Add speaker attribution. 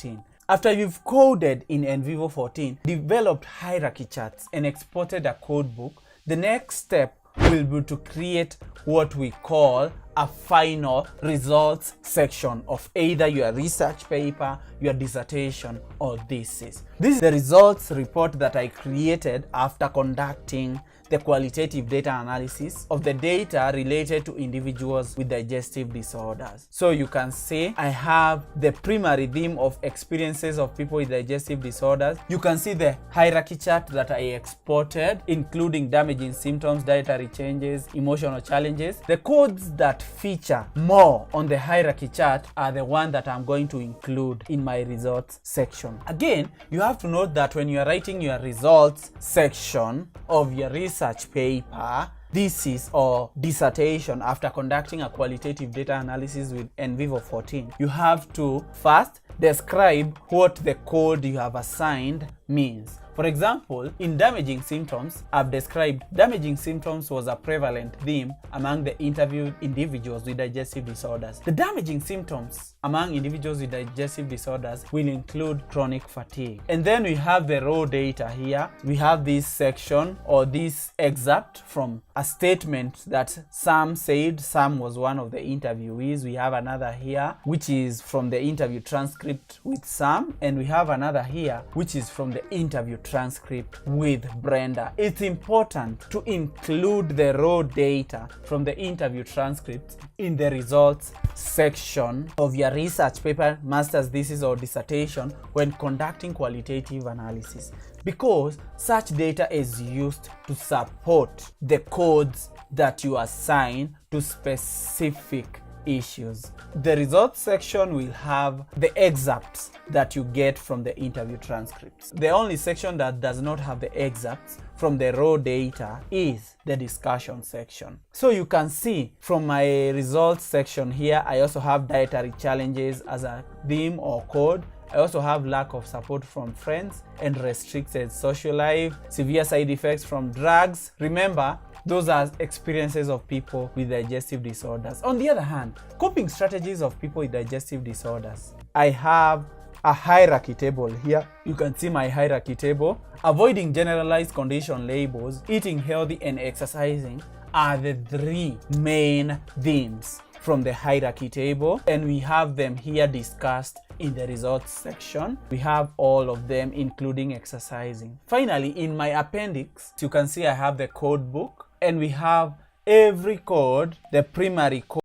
Speaker 1: 14. After you've coded in NVivo 14, developed hierarchy charts, and exported a codebook, the next step will be to create what we call a final results section of either your research paper, your dissertation, or thesis. This is the results report that I created after conducting the qualitative data analysis of the data related to individuals with digestive disorders. So you can see I have the primary theme of experiences of people with digestive disorders. You can see the hierarchy chart that I exported, including damaging symptoms, dietary changes, emotional challenges. The codes that feature more on the hierarchy chart are the ones that I'm going to include in my results section. Again, you have to note that when you are writing your results section of your research paper, thesis, or dissertation after conducting a qualitative data analysis with NVivo 14, you have to first describe what the code you have assigned means. For example, in damaging symptoms, I've described damaging symptoms was a prevalent theme among the interviewed individuals with digestive disorders. The damaging symptoms among individuals with digestive disorders will include chronic fatigue. And then we have the raw data here. We have this section or this excerpt from a statement that Sam said. Sam was one of the interviewees. We have another here, which is from the interview transcript with Sam. And we have another here, which is from the interview transcript with Brenda. It's important to include the raw data from the interview transcripts in the results section of your research paper, master's thesis, or dissertation when conducting qualitative analysis, because such data is used to support the codes that you assign to specific issues. The results section will have the excerpts that you get from the interview transcripts. The only section that does not have the excerpts from the raw data is the discussion section. So you can see from my results section here, I also have dietary challenges as a theme or code. I also have lack of support from friends and restricted social life, severe side effects from drugs. Remember, those are experiences of people with digestive disorders. On the other hand, coping strategies of people with digestive disorders. I have a hierarchy table here. You can see my hierarchy table. Avoiding generalized condition labels, eating healthy, and exercising are the three main themes from the hierarchy table, and we have them here discussed in the results section. We have all of them, including exercising. Finally, in my appendix, you can see I have the code book, and we have every code, the primary code